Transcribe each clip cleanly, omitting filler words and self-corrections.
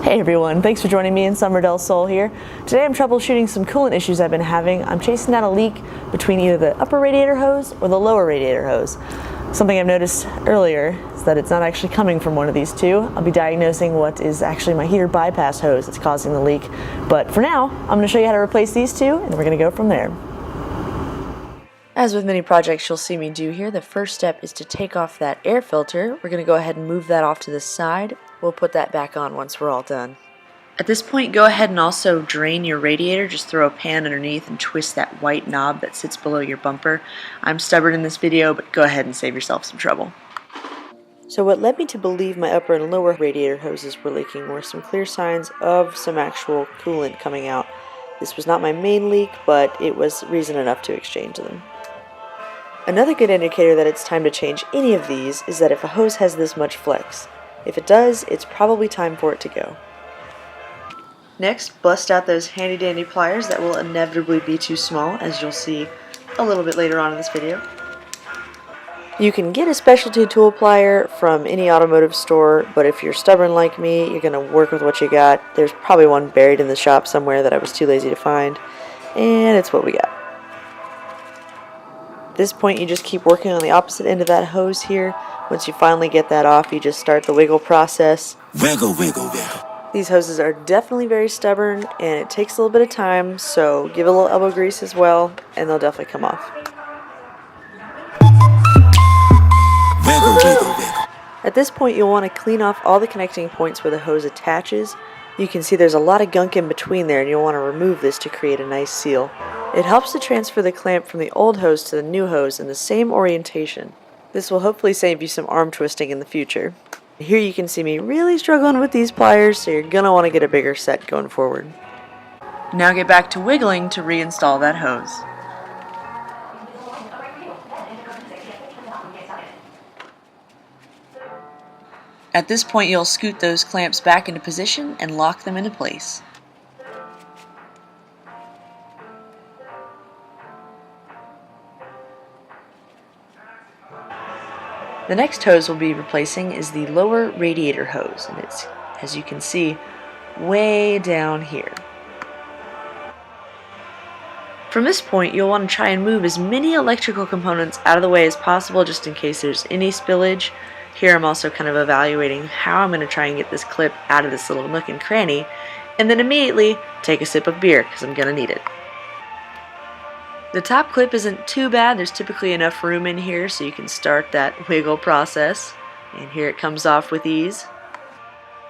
Hey everyone, thanks for joining me in Civic Del Sol here. Today I'm troubleshooting some coolant issues I've been having. I'm chasing down a leak between either the upper radiator hose or the lower radiator hose. Something I've noticed earlier is that it's not actually coming from one of these two. I'll be diagnosing what is actually my heater bypass hose that's causing the leak. But for now, I'm going to show you how to replace these two and we're going to go from there. As with many projects you'll see me do here, the first step is to take off that air filter. We're going to go ahead and move that off to the side. We'll put that back on once we're all done. At this point, go ahead and also drain your radiator. Just throw a pan underneath and twist that white knob that sits below your bumper. I'm stubborn in this video, but go ahead and save yourself some trouble. So what led me to believe my upper and lower radiator hoses were leaking were some clear signs of some actual coolant coming out. This was not my main leak, but it was reason enough to exchange them. Another good indicator that it's time to change any of these is that if a hose has this much flex. If it does, it's probably time for it to go. Next, bust out those handy dandy pliers that will inevitably be too small, as you'll see a little bit later on in this video. You can get a specialty tool plier from any automotive store, but if you're stubborn like me, you're going to work with what you got. There's probably one buried in the shop somewhere that I was too lazy to find, and it's what we got. At this point, you just keep working on the opposite end of that hose here. Once you finally get that off, you just start the wiggle process. Wiggle, wiggle, wiggle. These hoses are definitely very stubborn, and it takes a little bit of time, so give it a little elbow grease as well, and they'll definitely come off. Wiggle, wiggle, wiggle. At this point, you'll want to clean off all the connecting points where the hose attaches. You can see there's a lot of gunk in between there, and you'll want to remove this to create a nice seal. It helps to transfer the clamp from the old hose to the new hose in the same orientation. This will hopefully save you some arm twisting in the future. Here you can see me really struggling with these pliers, so you're going to want to get a bigger set going forward. Now get back to wiggling to reinstall that hose. At this point, you'll scoot those clamps back into position and lock them into place. The next hose we'll be replacing is the lower radiator hose, and it's, as you can see, way down here. From this point, you'll want to try and move as many electrical components out of the way as possible just in case there's any spillage. Here I'm also kind of evaluating how I'm going to try and get this clip out of this little nook and cranny, and then immediately take a sip of beer because I'm going to need it. The top clip isn't too bad. There's typically enough room in here so you can start that wiggle process. And here it comes off with ease.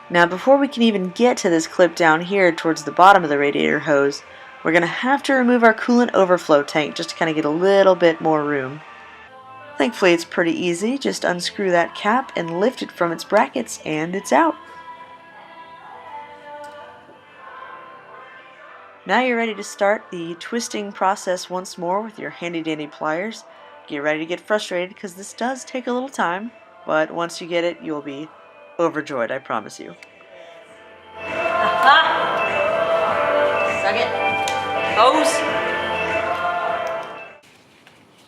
Now before we can even get to this clip down here towards the bottom of the radiator hose, we're going to have to remove our coolant overflow tank just to kind of get a little bit more room. Thankfully it's pretty easy. Just unscrew that cap and lift it from its brackets and it's out. Now you're ready to start the twisting process once more with your handy dandy pliers. Get ready to get frustrated because this does take a little time, but once you get it, you'll be overjoyed, I promise you. Aha! Suck it. Hose!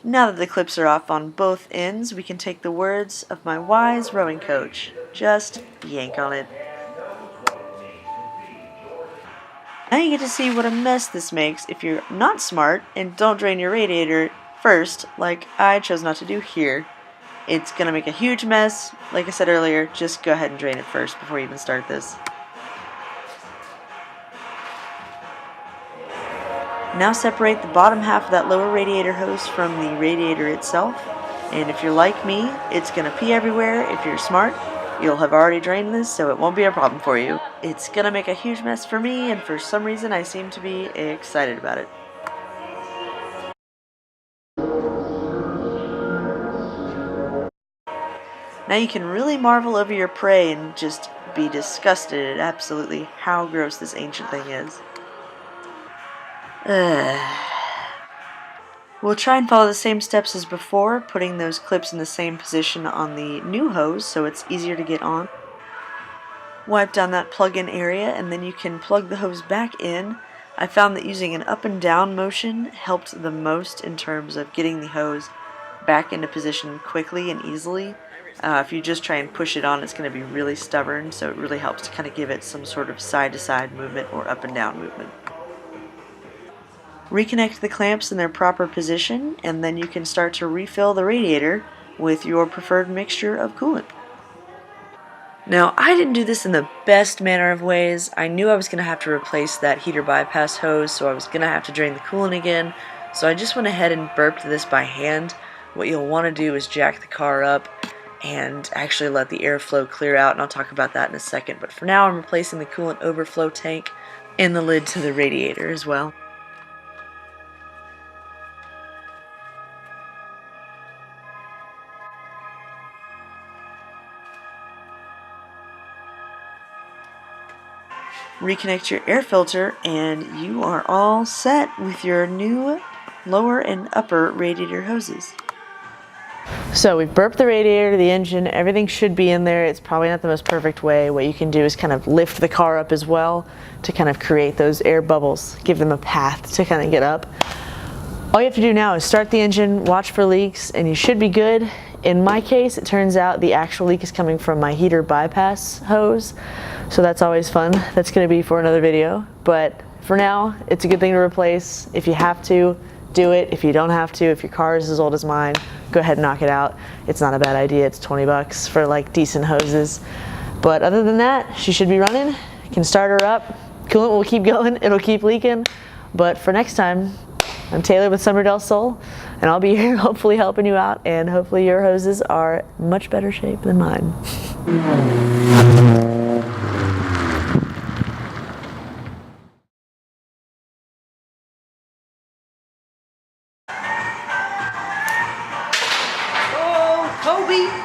Now that the clips are off on both ends, we can take the words of my wise rowing coach. Just yank on it. Now you get to see what a mess this makes if you're not smart and don't drain your radiator first, like I chose not to do here. It's going to make a huge mess. Like I said earlier, just go ahead and drain it first before you even start this. Now separate the bottom half of that lower radiator hose from the radiator itself. And if you're like me, it's going to pee everywhere. If you're smart, you'll have already drained this, so it won't be a problem for you. It's going to make a huge mess for me, and for some reason I seem to be excited about it. Now you can really marvel over your prey and just be disgusted at absolutely how gross this ancient thing is. We'll try and follow the same steps as before, putting those clips in the same position on the new hose so it's easier to get on. Wipe down that plug-in area and then you can plug the hose back in. I found that using an up and down motion helped the most in terms of getting the hose back into position quickly and easily. If you just try and push it on, it's going to be really stubborn, so it really helps to kind of give it some sort of side-to-side movement or up and down movement. Reconnect the clamps in their proper position, and then you can start to refill the radiator with your preferred mixture of coolant. Now, I didn't do this in the best manner of ways. I knew I was going to have to replace that heater bypass hose, so I was going to have to drain the coolant again. So I just went ahead and burped this by hand. What you'll want to do is jack the car up and actually let the airflow clear out, and I'll talk about that in a second. But for now, I'm replacing the coolant overflow tank and the lid to the radiator as well. Reconnect your air filter, and you are all set with your new lower and upper radiator hoses. So we've burped the radiator, the engine, everything should be in there. It's probably not the most perfect way. What you can do is kind of lift the car up as well to kind of create those air bubbles, give them a path to kind of get up. All you have to do now is start the engine, watch for leaks, and you should be good. In my case, it turns out the actual leak is coming from my heater bypass hose, so that's always fun. That's going to be for another video, but for now, it's a good thing to replace. If you have to, do it. If you don't have to, if your car is as old as mine, go ahead and knock it out. It's not a bad idea. It's 20 bucks for like decent hoses. But other than that, she should be running. You can start her up. Coolant will keep going. It'll keep leaking. But for next time, I'm Taylor with Civic Del Sol, and I'll be here hopefully helping you out, and hopefully your hoses are much better shape than mine.